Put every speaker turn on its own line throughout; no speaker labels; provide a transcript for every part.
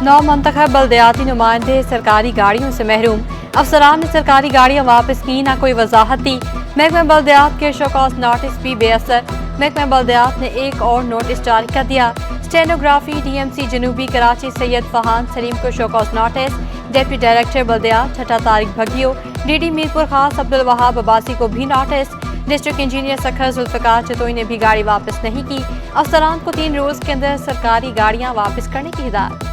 नौ मुंतखब बल्दियाती नुमाइंदे सरकारी गाड़ियों से महरूम। अफसरान ने सरकारी गाड़ियाँ वापस की, ना कोई वजाहत दी। महकमा बल्दियात के शोकॉज नोटिस भी बेअसर। महकमा बल्दियात ने एक और नोटिस जारी कर दिया। स्टेनोग्राफी DMC जनूबी कराची सैयद फहान सलीम को शोकॉज नोटिस। डिप्टी डायरेक्टर बल्दियात 6 तारीख भगियो DD मीरपुर खास अब्दुल वहाब अब्बासी को भी notice. District engineer Sukkur Zulfiqar Chatoi ने भी गाड़ी वापस नहीं की। अफसरान को 3 रोज के अंदर सरकारी गाड़ियाँ वापस करने की हिदायत।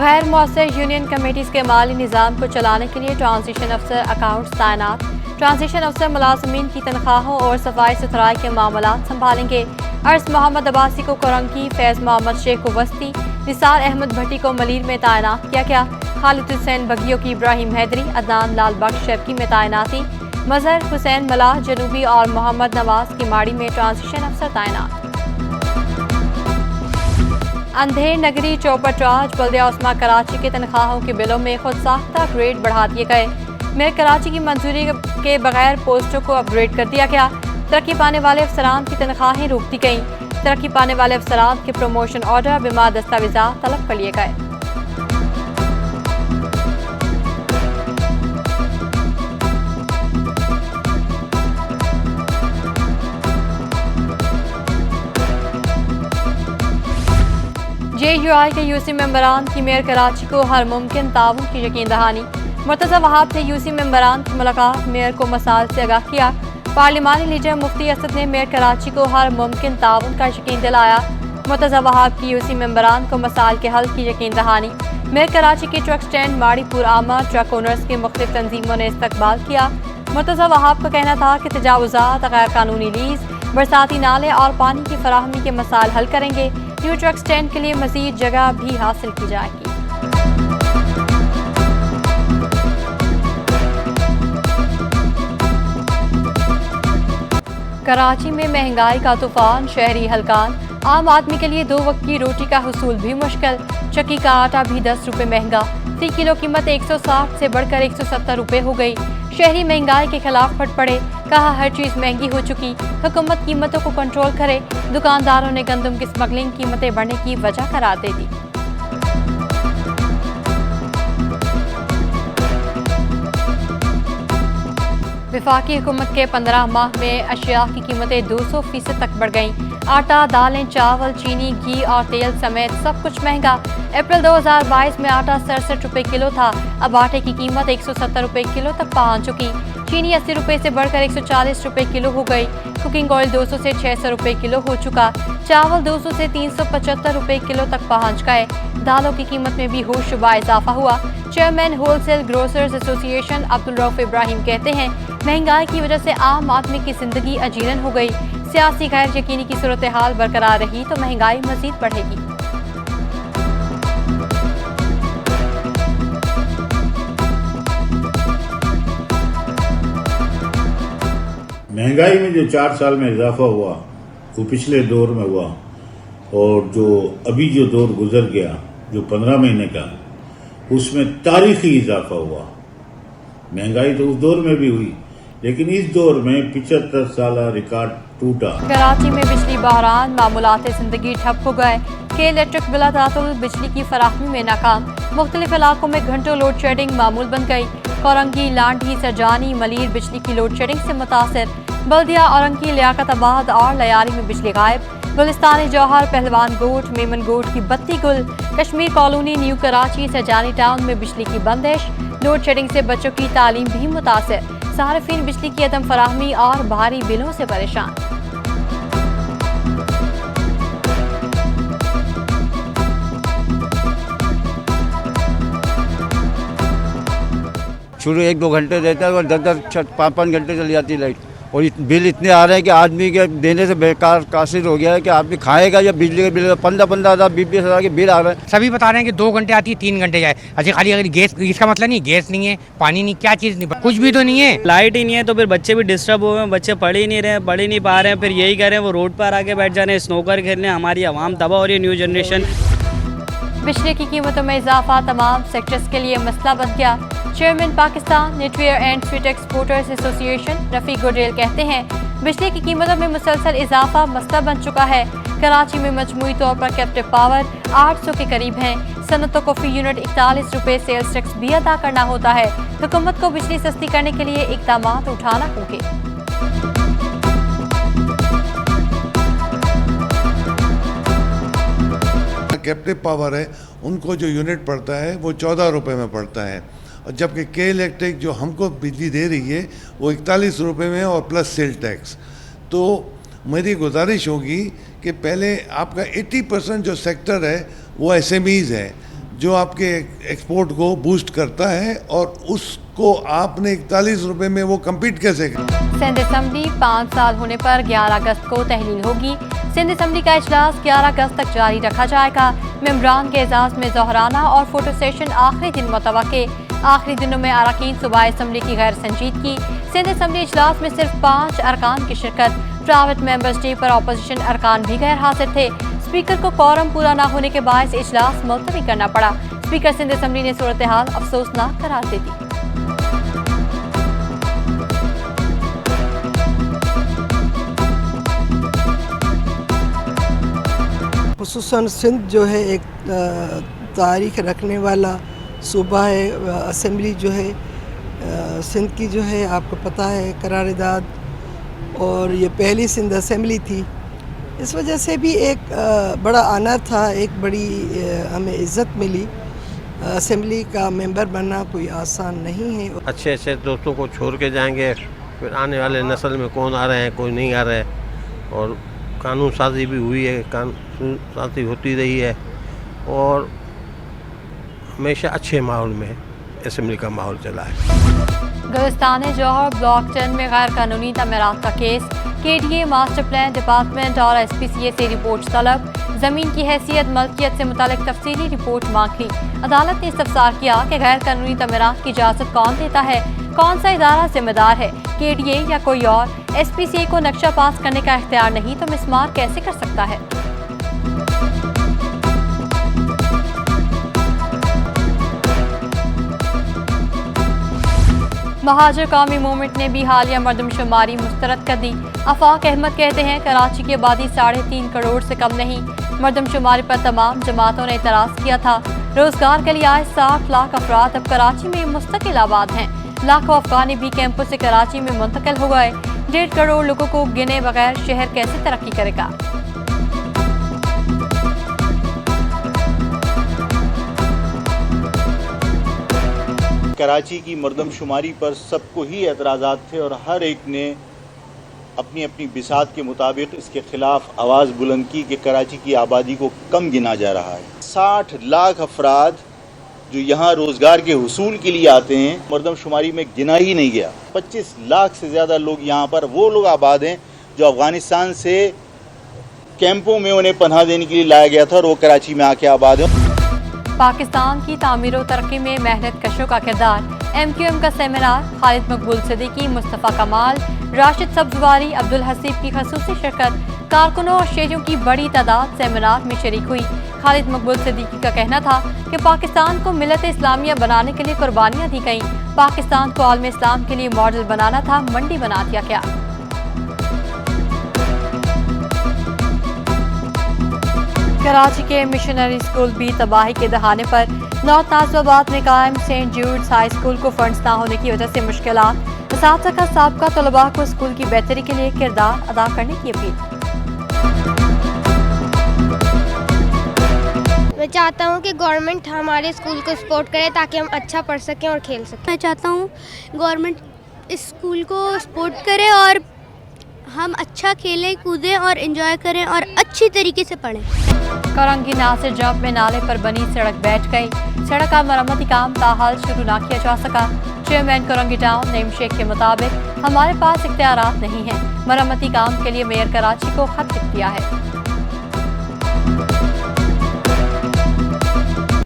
गैर मौसर यूनियन कमेटीज के माली निज़ाम को चलाने के लिए ट्रांजिशन अफसर अकाउंट्स तैनात। ट्रांजिशन अफसर मुलाजमीन की तनख्वाहों और सफाई सुथराई के मामलात संभालेंगे। अर्स मोहम्मद अब्बासी को कोरंकी, फैज मोहम्मद शेख को वस्ती, निसार अहमद भट्टी को मलीर में तैनात किया गया। खालिद हुसैन बगियों की इब्राहिम हैदरी, अदनान लाल बख्श शर्की में तैनाती। मजहर हुसैन मलाह जनूबी और मोहम्मद नवाज की माड़ी में ट्रांजिशन अफसर तैनात। अंधेर नगरी चौपटराज बल्दिया उस्मा कराची के तनख्वाहों के बिलों में खुद साख्ता ग्रेड बढ़ा दिए गए। मेयर कराची की मंजूरी के बगैर पोस्टों को अपग्रेड कर दिया गया। तरक्की पाने वाले अफसरान की तनख्वाहें रोक दी गईं। तरक्की पाने वाले अफसरान के प्रमोशन ऑर्डर बिमा दस्तावेजात तलब कर लिए गए। JUI के UC मेंबरान की मेयर कराची को हर मुमकिन ताउन की यकीन दहानी। मुर्तज़ा वहाब ने UC मेंबरान की मुलाकात मेयर को मसाइल से आगाह किया। पार्लिमानी लीडर मुफ्ती असद ने मेयर कराची को हर मुमकिन ताउन का यकीन दिलाया। मुर्तज़ा वहाब की UC मेंबरान को मसाइल के हल की यकीन दहानी। मेयर कराची के ट्रक स्टैंड माड़ीपुर आमा ट्रक ओनर्स की मुख्तलिफ तंजीमों ने इस्तकबाल किया। मुर्तज़ा वहाब का कहना था कि तजावुज़ात, गैर कानूनी लीज, बरसाती नाले और पानी की फराहमी के मसाइल हल करेंगे। न्यू ट्रक स्टैंड के लिए मजीद जगह भी हासिल की जाएगी। कराची में महंगाई का तूफान, शहरी हलकान। आम आदमी के लिए 2 वक्त की रोटी का हुसूल भी मुश्किल। चक्की का आटा भी 10 रुपए महंगा। फी किलो कीमत 160 से बढ़कर 170 रुपए हो गई। शहरी महंगाई के खिलाफ फट पड़े, कहा हर चीज महंगी हो चुकी, हुकूमत कीमतों को कंट्रोल करे। दुकानदारों ने गंदम की स्मगलिंग कीमतें बढ़ने की वजह करार दे दी। वफाकी हुकूमत के 15 माह में अशिया की कीमतें 200% तक बढ़ गईं। आटा, दालें, चावल, चीनी, घी और तेल समेत सब कुछ महंगा। अप्रैल 2022 में आटा 67 रुपए किलो था। अब आटे की कीमत 170 रुपए किलो तक पहुंच चुकी। चीनी 80 रुपए से बढ़कर 140 रुपए किलो हो गई। कुकिंग ऑयल 200 से 600 रुपए किलो हो चुका। चावल 200 से 375 रुपए किलो तक पहुंच गए। दालों की कीमत में भी होशरुबा इजाफा हुआ। Chairman wholesale grocers association Abdul Rauf Ibrahim कहते हैं, महंगाई की वजह से आम आदमी की जिंदगी अजीरन हो गई। सियासी गैर यकीनी की सूरत हाल बरकरार रही तो महंगाई मजीद बढ़ेगी।
महंगाई में जो 4 साल में इजाफा हुआ वो पिछले दौर में हुआ, और जो अभी जो दौर गुजर गया जो 15 महीने का, उसमें तारीखी इजाफा हुआ। महंगाई तो उस दौर में भी हुई, लेकिन इस दौर में 75 साल रिकॉर्ड टूटा।
कराची में बिजली बहरान, मामूलात जिंदगी ठप हो गए। के इलेक्ट्रिक बिलातातुल बिजली की फराहमी में नाकाम। मुख्तलिफ इलाकों में घंटों लोड शेडिंग मामूल बन गई। कोरंगी, लांडी, सरजानी, मलीर बिजली की लोड शेडिंग से मुतासर। बल्दिया, औरंगी, लियाकताबाद और लयारी में बिजली गायब। गुलिस्तानी जौहर, पहलवान गोट, मेमन गोट की बत्ती गुल। Kashmir colony, new Karachi, Sarjani town में बिजली की बंदिश। लोड शेडिंग से बच्चों की तालीम भी मुतासर। सार्फिन बिजली की अदम फराहमी और भारी बिलों से परेशान।
शुरू 1-2 घंटे देता है और 10-10 5-5 घंटे चली जाती है लाइट। और बिल इतने आ रहे हैं कि आदमी के देने से बेकार कासिर हो गया है कि आदमी खाएगा या बिजली के बिल 15-15 हज़ार 20-20 हज़ार के बिल आ रहे हैं।
सभी बता रहे हैं कि 2 घंटे आती है, 3 घंटे जाए। अच्छा खाली अगर गैस, इसका मतलब नहीं गैस नहीं है, पानी नहीं, क्या चीज़ नहीं, कुछ भी तो नहीं है।
लाइट ही नहीं है तो फिर बच्चे भी डिस्टर्ब हुए हैं, बच्चे पढ़ ही नहीं रहे, पढ़ ही नहीं पा रहे हैं। फिर यही कह रहे हैं वो रोड पर आके बैठ जा रहे हैं, स्नोकर खेलने। हमारी आवाम तबाह हो रही है, न्यू जनरेशन।
बिजली की कीमतों में इजाफा तमाम सेक्टर्स के लिए मसला बन गया। Chairman Pakistan Netware and sweet exporters association Rafiq गुडेल कहते हैं बिजली की कीमतों में मुसलसल इजाफा मसला बन चुका है। कराची में मजमूई तौर पर कैप्टिव पावर 800 के करीब है। सनतों को फी यूनिट 41 रुपये सेल्स टैक्स भी अदा करना होता है। हुकूमत को बिजली सस्ती करने के लिए इकदाम उठाना होंगे।
कैप्टिव पावर है, उनको जो यूनिट पड़ता है वो 14 रुपये में पड़ता है, और जबकि के इलेक्ट्रिक जो हमको बिजली दे रही है वो 41 रुपये में और प्लस सेल टैक्स। तो मेरी गुजारिश होगी कि पहले आपका 80% जो सेक्टर है वो एसएमईज़ है, जो आपके एक्सपोर्ट को बूस्ट करता है, और उसको आपने 41 रुपये में वो कम्पीट कैसे करें।
सिंध असम्बली 5 साल होने पर 11 अगस्त को तहलील होगी। सिंध असम्बली का इजलास 11 अगस्त तक जारी रखा जाएगा। मेंबरान के एजाज में ज़ोहराना और फोटो सेशन आखिरी दिन मुतवक्के। आखिरी दिनों में अरकान सूबाई असम्बली की गैर संजीदगी। सिंध असम्बली इजलास में सिर्फ 5 अरकान की शिरकत। प्राइवेट मेंबर्स डे पर अपोजिशन अरकान भी गैर हाजिर थे। स्पीकर को कोरम पूरा न होने के बायस इजलास मुलतवी करना पड़ा। स्पीकर सिंध असम्बली ने सूरत हाल अफसोसनाक करार दे दी।
खुसूसन सिंध जो है एक तारीख रखने वाला सूबा है। असम्बली जो है सिंध की जो है आपको पता है करारदाद, और ये पहली सिंध असम्बली थी। इस वजह से भी एक बड़ा आना था, एक बड़ी हमें इज़्ज़त मिली। असम्बली का मेंबर बनना कोई आसान नहीं है।
अच्छे अच्छे दोस्तों को छोड़ के जाएंगे, फिर आने वाले नस्ल में कौन आ रहे हैं कोई नहीं आ रहा है, और कानून साजी भी हुई है, कानून साजी होती रही है, और हमेशा अच्छे माहौल में असम्बली का माहौल चला है।
गुलिस्तान जौहर ब्लॉक 10 में गैर कानूनी तमीरात का case. KDA master plan department और SPCA से रिपोर्ट तलब। ज़मीन की हैसियत मल्कियत से मुतालिक तफसीली रिपोर्ट मांगी। अदालत ने इस्तफसार किया कि गैर कानूनी तमीरात की इजाज़त कौन देता है, कौन सा इदारा जिम्मेदार है, KDA या कोई और। SPCA को नक्शा पास करने का इख्तियार नहीं तो मिसमार कैसे कर सकता है। महाजर कौमी मूवमेंट ने भी हालिया मरदमशुमारी मुस्तरद कर दी। आफाक अहमद कहते हैं कराची की आबादी 3.5 करोड़ से कम नहीं। मरदमशुमारी पर तमाम जमातों ने एतराज़ किया था। रोजगार के लिए आए 60 लाख अफराद अब कराची में मुस्तकिल आबाद हैं। लाखों अफगानी भी कैंपों से कराची में मुंतकिल हो गए। 1.5 करोड़ लोगों को गिने बगैर शहर कैसे तरक्की करेगा।
कराची की मरदमशुमारी पर सबको ही एतराज़ात थे, और हर एक ने अपनी अपनी बिसात के मुताबिक इसके ख़िलाफ़ आवाज़ बुलंद की कि कराची की आबादी को कम गिना जा रहा है। 60 लाख अफराद जो यहाँ रोज़गार के हुसूल के लिए आते हैं मरदमशुमारी में गिना ही नहीं गया। 25 लाख से ज़्यादा लोग यहाँ पर वो लोग आबाद हैं जो अफ़गानिस्तान से कैंपों में उन्हें पनाह देने के लिए लाया गया था, और वो कराची में आके आबाद हैं।
पाकिस्तान की तामीर और तरक्की में मेहनत कशों का किरदार। MQM का सेमिनार। खालिद मकबूल सिद्दीकी, मुस्तफ़ा कमाल, राशिद सब्जवारी, अब्दुल हसीब की खसूसी शिरकत। कारकुनों और शहरियों की बड़ी तादाद सेमिनार में शरीक हुई। खालिद मकबूल सिद्दीकी का कहना था कि पाकिस्तान को मिलत इस्लामिया बनाने के लिए कुर्बानियाँ दी गईं। पाकिस्तान को आलम इस्लाम के लिए मॉडल बनाना था, मंडी बना दिया गया। कराची के मिशनरी स्कूल भी तबाही के दहाने पर। नॉर्थ नाजिबाबाद में कायम सेंट जूड्स हाई स्कूल को फंड्स ना होने की वजह से मुश्किलात। असातिज़ा का साबका तलबा को स्कूल की बेहतरी के लिए किरदार अदा करने की अपील।
मैं चाहता हूँ कि गवर्नमेंट हमारे स्कूल को सपोर्ट करे ताकि हम अच्छा पढ़ सकें और खेल सकें।
मैं चाहता हूँ गवर्नमेंट इस स्कूल को सपोर्ट करे और हम अच्छा खेलें कूदें और एंजॉय करें और अच्छी तरीके से पढ़ें।
करंगी नासिर जंप में नाले पर बनी सड़क बैठ गई। सड़क का मरम्मती काम ताहाल शुरू ना किया जा सका। चेयरमैन करंगी टाउन नईम शेख के मुताबिक हमारे पास इख्तियारात नहीं हैं। मरम्मती काम के लिए मेयर कराची को खत लिख दिया है।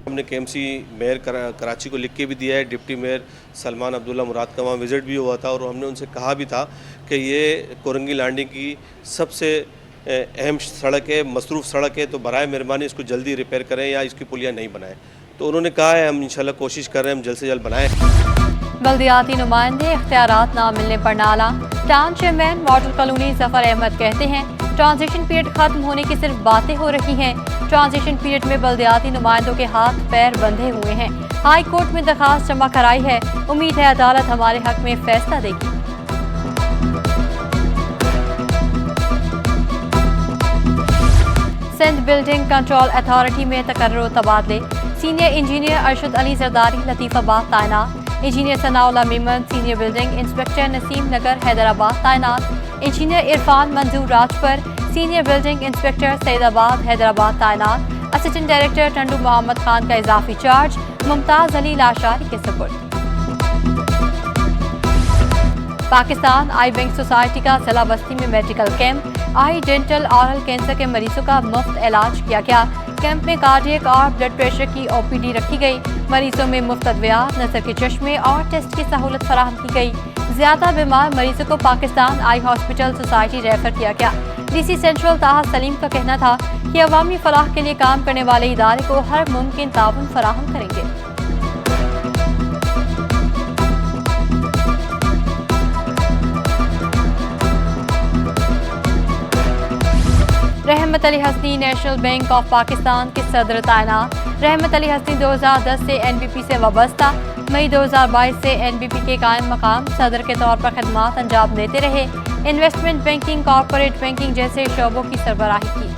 हमने KMC मेयर कराची को लिख के भी दिया है। डिप्टी मेयर सलमान अब्दुल्ला मुराद का वहाँ विज़िट भी हुआ था, और हमने उनसे कहा भी था कि ये कोरंगी लैंडिंग की सबसे अहम सड़क है, मसरूफ़ सड़क है, तो बराए मेहरबानी इसको जल्दी रिपेयर करें या इसकी पुलिया नहीं बनाएं। तो उन्होंने कहा है हम इंशाल्लाह कोशिश कर रहे हैं हम जल्द से जल्द बनाएं।
बल्दियाती नुमाइंदे इख्तियारात ना मिलने पर नाला। Town chairman model colony Zafar Ahmad कहते हैं ट्रांजिशन पीरियड खत्म होने की सिर्फ बातें हो रही हैं। ट्रांजिशन पीरियड में बल्दियाती नुमाइंदों के हाथ पैर बंधे हुए हैं। हाई कोर्ट में दरखास्त जमा कराई है। उम्मीद है अदालत हमारे हक में फैसला देगी। सिंध बिल्डिंग कंट्रोल अथॉरिटी में तकर्रुर तबादले। सीनियर इंजीनियर अरशद अली जरदारी लतीफ़ाबाद तैनात। Engineer Sanaullah Memon senior building inspector Naseem Nagar Hyderabad तैनात। Engineer Irfan Manzoor Rajpar senior building inspector Saidabad Hyderabad तैनात। असिस्टेंट डायरेक्टर टंडू मोहम्मद खान का इजाफी चार्ज मुमताज अली लाशारी के सुपुर्द। पाकिस्तान आई बैंक सोसाइटी का जिला बस्ती में मेडिकल कैंप। आई डेंटल ऑरल कैंसर के मरीजों का मुफ्त इलाज किया गया। कैंप में कार्डियक और ब्लड प्रेशर की ओपीडी रखी गई। मरीजों में मुफ्त अद्वियात, नजर के चश्मे और टेस्ट की सहूलत फराहम की गई। ज्यादा बीमार मरीजों को Pakistan eye hospital society refer किया गया। डीसी सेंट्रल ताहा सलीम का कहना था कि अवामी फलाह के लिए काम करने वाले इदारे को हर मुमकिन ताउन फराहम करेंगे। रहमत Ali Hasani national bank of Pakistan के सदर तैनात। रहमत अली हसनी 2010 से एनबीपी से वाबस्ता। मई 2022 से एनबीपी के कायम मकाम सदर के तौर पर खदमात अंजाम देते रहे। इन्वेस्टमेंट बैंकिंग, कॉर्पोरेट बैंकिंग जैसे शोबों की सरबराही की।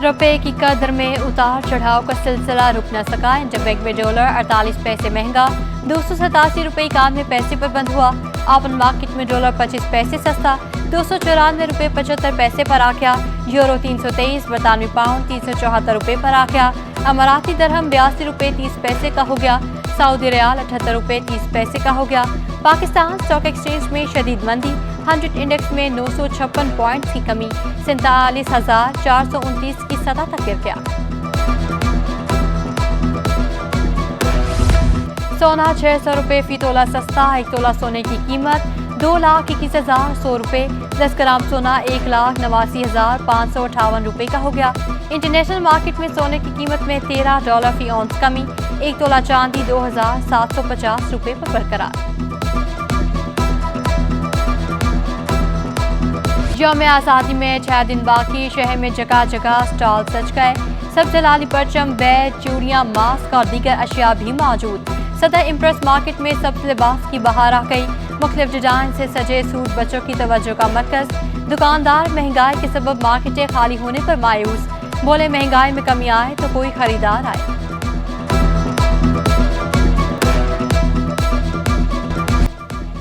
रुपए की कदर में उतार चढ़ाव का सिलसिला रुक न सका। इंटरबैंक में डॉलर 48 पैसे महंगा, 287 रुपये 91 पैसे पर बंद हुआ। ओपन मार्केट में डॉलर 25 पैसे सस्ता, 294 रुपये 75 पैसे पर आ गया। यूरो 323, बरतानवी पाउंड 374 रुपये पर आ गया। अमाराती दरहम 82 रुपये 30 पैसे का हो गया। सऊदी रियाल 78 रुपये 30 पैसे का हो गया। पाकिस्तान स्टॉक एक्सचेंज में शदीद मंदी। 100 इंडेक्स में 956 पॉइंट्स की कमी, 47,429 की सतह तक गिर गया। सोना 600 रुपये फी तोला सस्ता। 1 तोला सोने की कीमत 2,21,100 रुपये। 10 ग्राम सोना 1,89,558 रुपये का हो गया। इंटरनेशनल मार्केट में सोने की कीमत में $13 फी औंस कमी। 1 तोला चांदी 2,750 रुपये पर बरकरार। यौम आज़ादी में 6 दिन बाकी। शहर में जगह जगह स्टॉल सज गए। सब जलाली परचम, बैग, चूड़ियाँ, मास्क और दीगर अशिया भी मौजूद। सदर इम्प्रेस मार्केट में सब लिबास की बहार आ गई। मुख्तलिफ डिजाइन से सजे सूट बच्चों की तवज्जो का मरकज। दुकानदार महंगाई के सबब मार्केटें खाली होने पर मायूस। बोले महंगाई में कमी आए तो कोई खरीदार आए।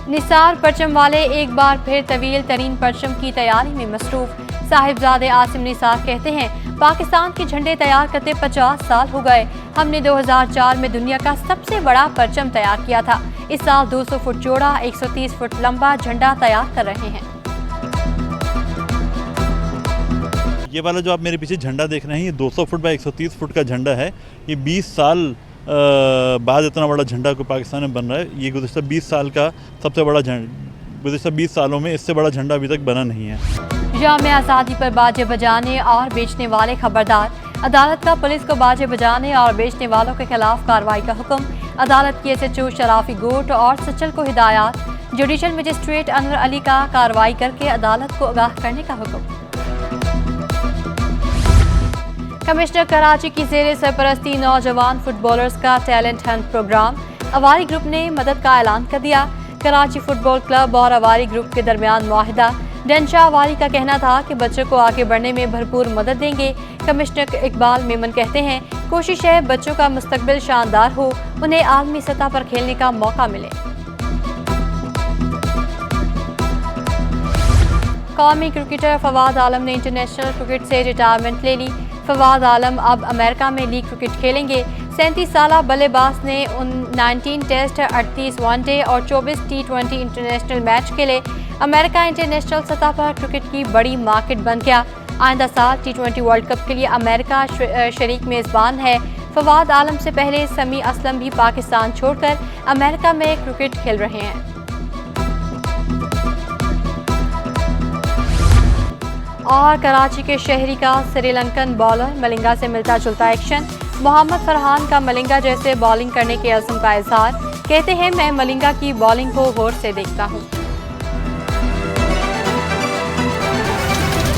निसार परचम वाले एक बार फिर तवील तरीन परचम की तैयारी में मसरूफ। साहिबजादे आसिम निसार कहते हैं पाकिस्तान के झंडे तैयार करते 50 साल हो गए। हमने 2004 में दुनिया का सबसे बड़ा परचम तैयार किया था। इस साल 200 फुट चौड़ा 130 फुट लंबा झंडा तैयार कर रहे हैं।
ये वाला जो आप मेरे पीछे झंडा देख रहे हैं, ये 200 फुट बाय 130 फुट का झंडा है। ये 20 साल बाद इतना बड़ा झंडा को पाकिस्तान में बन रहा है। ये गुज़श्ता 20 साल का सबसे बड़ा झंडा, गुज़श्ता 20 सालों में इससे बड़ा झंडा अभी तक बना नहीं है।
यौम आज़ादी पर बाजे बजाने और बेचने वाले खबरदार। अदालत का पुलिस को बाजे बजाने और बेचने वालों के खिलाफ कार्रवाई का हुक्म। अदालत की SHO शराफी गोट और सचल को हिदायत। जुडिशल मजिस्ट्रेट अनवर अली का कार्रवाई करके अदालत को आगाह करने का हुक्म। कमिश्नर कराची की ज़ेरे सरपरस्ती नौजवान फुटबॉलर्स का talent hunt programme. Avari group ने मदद का ऐलान कर दिया। कराची फुटबॉल क्लब और अवारी ग्रुप के दरमियान मुआहिदा। डंशा अवारी का कहना था कि बच्चों को आगे बढ़ने में भरपूर मदद देंगे। कमिश्नर इकबाल मेमन कहते हैं कोशिश है बच्चों का मुस्तकबिल शानदार हो, उन्हें आलमी सतह पर खेलने का मौका मिले। कौमी क्रिकेटर फवाद आलम ने इंटरनेशनल क्रिकेट से रिटायरमेंट ले ली। फवाद आलम अब अमेरिका में लीग क्रिकेट खेलेंगे। 37 साला बल्लेबाज ने 19 टेस्ट, 38 वनडे और 24 T20 इंटरनेशनल मैच खेले। अमेरिका इंटरनेशनल सतह पर क्रिकेट की बड़ी मार्केट बन गया। आइंदा साल T20 वर्ल्ड कप के लिए अमेरिका शरीक मेज़बान है। फवाद आलम से पहले समी असलम भी पाकिस्तान छोड़कर अमेरिका में क्रिकेट खेल रहे हैं। और कराची के शहरी का श्रीलंकन बॉलर मलिंगा से मिलता जुलता एक्शन। मोहम्मद फरहान का मलिंगा जैसे बॉलिंग करने के अज़्म का इजहार। कहते हैं मैं मलिंगा की बॉलिंग को गौर से देखता हूँ।